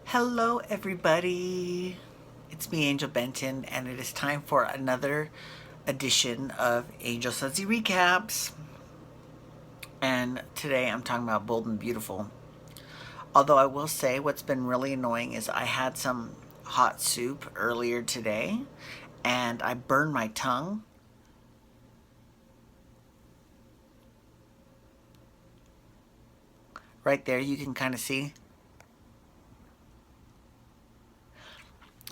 Hello, everybody. It's me, Angel Benton, and it is time for another edition of Angel Sudsy Recaps. And today I'm talking about Bold and Beautiful. Although I will say what's been really annoying is I had some hot soup earlier today and I burned my tongue. Right there, you can kind of see.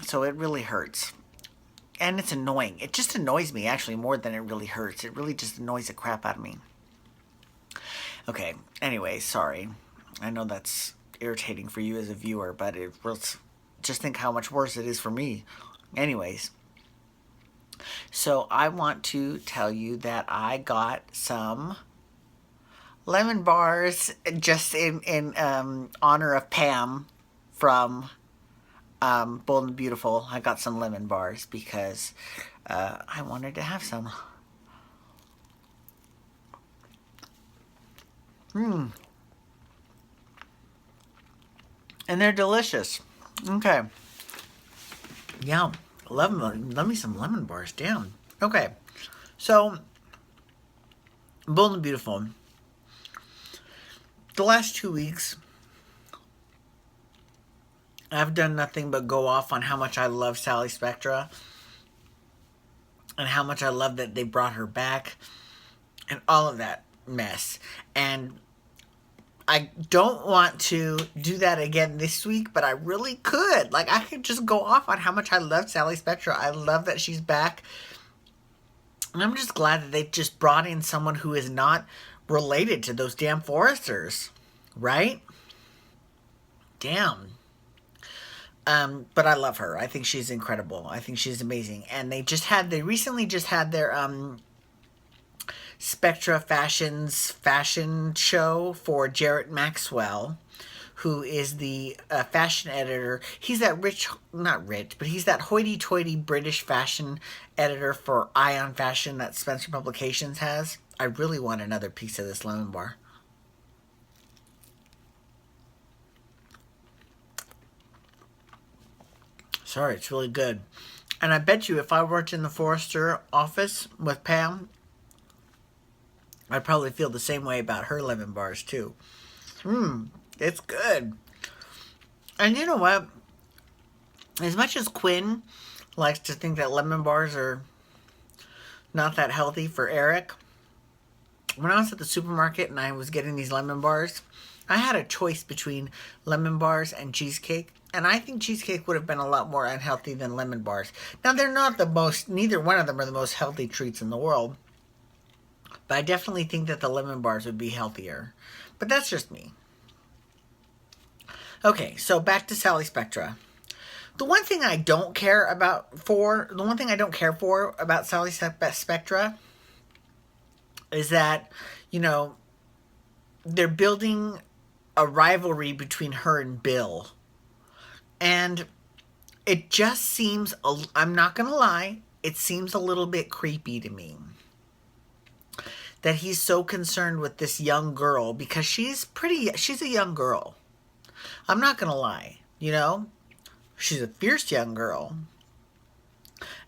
So it really hurts. And it's annoying. It just annoys me actually more than it really hurts. It really just annoys the crap out of me. Okay, anyway, sorry. I know that's irritating for you as a viewer, but it was just think how much worse it is for me. Anyways, so I want to tell you that I got some lemon bars just in honor of Pam from Bold and Beautiful. I got some lemon bars because I wanted to have some. And they're delicious. Okay. Yeah, love me some lemon bars. Damn. Okay, so Bold and Beautiful. The last 2 weeks, I've done nothing but go off on how much I love Sally Spectra and how much I love that they brought her back and all of that mess. And I don't want to do that again this week, but I really could. Like, I could just go off on how much I love Sally Spectra. I love that she's back. And I'm just glad that they just brought in someone who is not related to those damn Foresters, right? Damn. But I love her. I think she's incredible. I think she's amazing. And they recently just had their Spectra Fashions fashion show for Jarrett Maxwell, who is the fashion editor. He's that rich, not rich, but he's that hoity-toity British fashion editor for Ion Fashion that Spencer Publications has. I really want another piece of this lemon bar. Sorry, it's really good. And I bet you if I worked in the Forrester office with Pam, I'd probably feel the same way about her lemon bars too. It's good. And you know what? As much as Quinn likes to think that lemon bars are not that healthy for Eric, when I was at the supermarket and I was getting these lemon bars, I had a choice between lemon bars and cheesecake. And I think cheesecake would have been a lot more unhealthy than lemon bars. Now, they're not the most, neither one of them are the most healthy treats in the world. But I definitely think that the lemon bars would be healthier. But that's just me. Okay, so back to Sally Spectra. The one thing I don't care for about Sally Spectra is that, you know, they're building a rivalry between her and Bill. And it just seems, I'm not going to lie, it seems a little bit creepy to me that he's so concerned with this young girl because she's a young girl. I'm not going to lie, you know? She's a fierce young girl.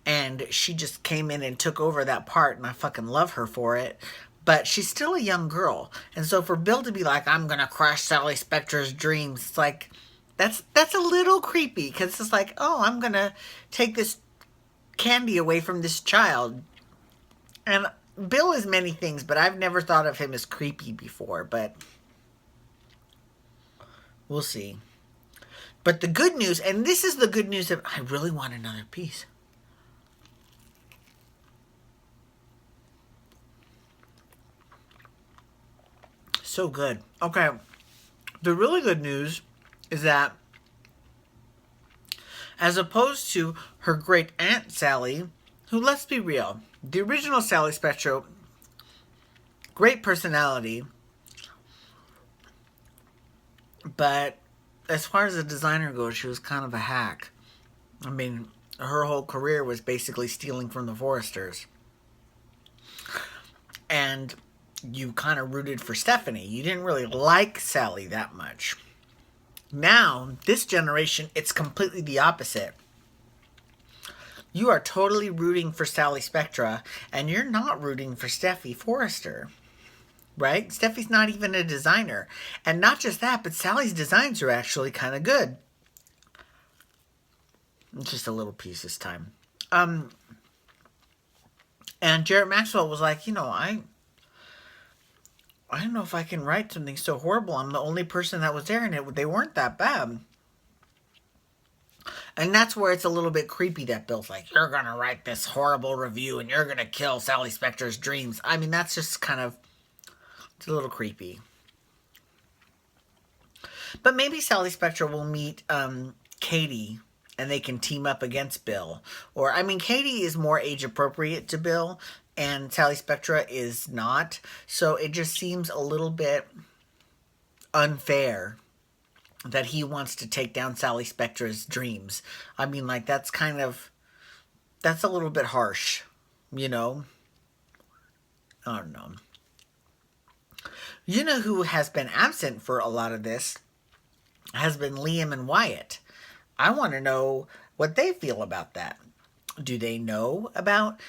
And she just came in and took over that part, and I fucking love her for it. But she's still a young girl. And so for Bill to be like, I'm going to crush Sally Spectra's dreams, it's like, that's a little creepy because it's like, oh, I'm going to take this candy away from this child. And Bill is many things, but I've never thought of him as creepy before, but we'll see. But the good news, and this is the good news that I really want another piece. So good. Okay. The really good news is that as opposed to her great aunt Sally, who, let's be real, the original Sally Spectra, great personality, but as far as the designer goes, she was kind of a hack. I mean, her whole career was basically stealing from the Foresters. And you kind of rooted for Stephanie. You didn't really like Sally that much. Now, this generation, it's completely the opposite. You are totally rooting for Sally Spectra, and you're not rooting for Steffi Forrester, right? Steffi's not even a designer. And not just that, but Sally's designs are actually kind of good. It's just a little piece this time. And Jarrett Maxwell was like, I don't know if I can write something so horrible. I'm the only person that was there, and they weren't that bad. And that's where it's a little bit creepy that Bill's like, you're going to write this horrible review and you're going to kill Sally Spectra's dreams. I mean, that's just kind of, it's a little creepy. But maybe Sally Spectra will meet Katie and they can team up against Bill. Or, I mean, Katie is more age appropriate to Bill and Sally Spectra is not. So it just seems a little bit unfair that he wants to take down Sally Spectra's dreams. I mean, like, that's a little bit harsh, you know? I don't know. You know who has been absent for a lot of this? Has been Liam and Wyatt. I want to know what they feel about that. Do they know about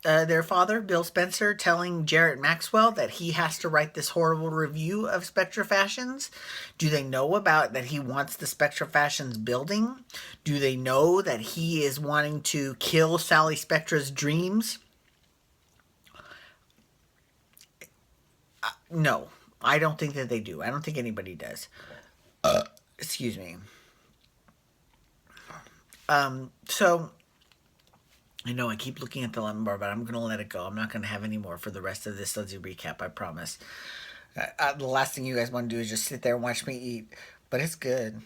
their father, Bill Spencer, telling Jarrett Maxwell that he has to write this horrible review of Spectra Fashions? Do they know about that he wants the Spectra Fashions building? Do they know that he is wanting to kill Sally Spectra's dreams? No, I don't think that they do. I don't think anybody does. Excuse me. So, I know I keep looking at the lemon bar, but I'm going to let it go. I'm not going to have any more for the rest of this Sudsy recap, I promise. The last thing you guys want to do is just sit there and watch me eat, but it's good.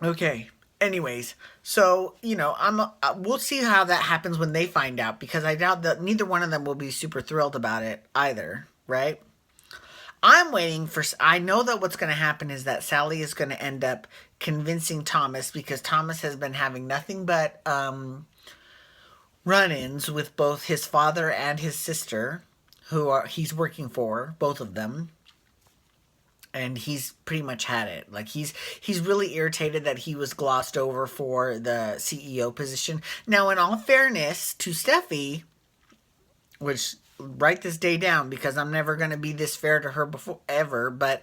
Okay, anyways, so, we'll see how that happens when they find out, because I doubt that neither one of them will be super thrilled about it either, right? I know that what's going to happen is that Sally is going to end up convincing Thomas, because Thomas has been having nothing but run-ins with both his father and his sister, he's working for, both of them. And he's pretty much had it. Like, he's really irritated that he was glossed over for the CEO position. Now, in all fairness to Steffi, which, write this day down because I'm never going to be this fair to her before ever, but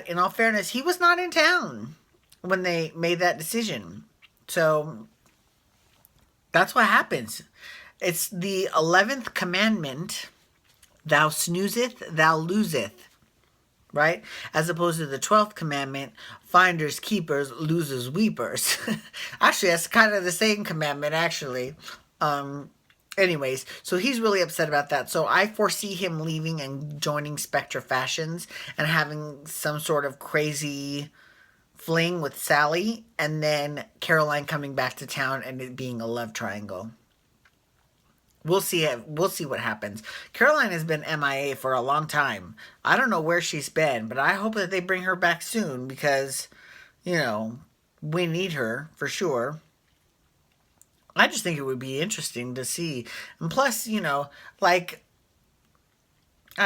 in all fairness, he was not in town when they made that decision. So that's what happens. It's the 11th commandment, thou snoozeth, thou loseth, right? As opposed to the 12th commandment, finders, keepers, losers, weepers. Actually, that's kind of the same commandment, actually. Anyways, so he's really upset about that. So I foresee him leaving and joining Spectra Fashions and having some sort of crazy fling with Sally, and then Caroline coming back to town and it being a love triangle. We'll see what happens. Caroline has been MIA for a long time. I don't know where she's been, but I hope that they bring her back soon because, we need her for sure. I just think it would be interesting to see. And plus, I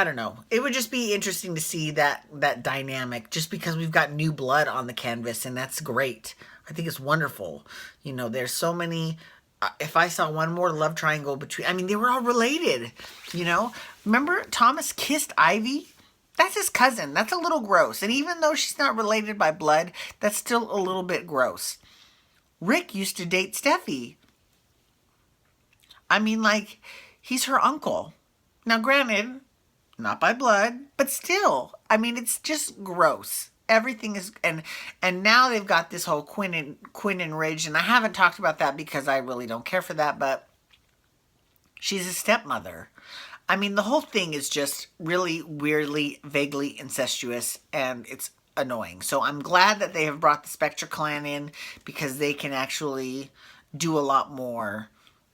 don't know. It would just be interesting to see that dynamic just because we've got new blood on the canvas, and that's great. I think it's wonderful. There's so many. If I saw one more love triangle between, they were all related, Remember Thomas kissed Ivy? That's his cousin. That's a little gross. And even though she's not related by blood, that's still a little bit gross. Rick used to date Steffi. He's her uncle. Now, granted, not by blood, but still, it's just gross. Everything is, and now they've got this whole Quinn and Ridge, and I haven't talked about that because I really don't care for that, but she's a stepmother. The whole thing is just really weirdly, vaguely incestuous, and it's annoying. So I'm glad that they have brought the Spectra clan in because they can actually do a lot more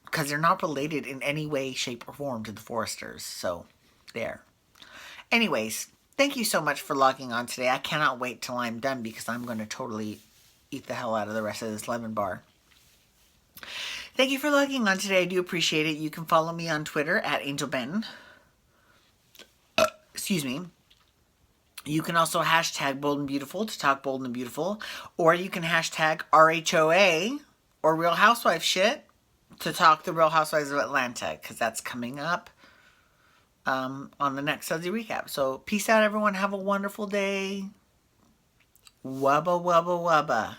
because they're not related in any way, shape, or form to the Forresters. So, there. Anyways, thank you so much for logging on today. I cannot wait till I'm done because I'm going to totally eat the hell out of the rest of this lemon bar. Thank you for logging on today. I do appreciate it. You can follow me on Twitter at AngelBenton. Excuse me. You can also hashtag Bold and Beautiful to talk bold and beautiful, or you can hashtag RHOA or Real Housewife shit to talk the Real Housewives of Atlanta, because that's coming up on the next Sudsy recap. So peace out, everyone. Have a wonderful day. Wubba, wubba, wubba.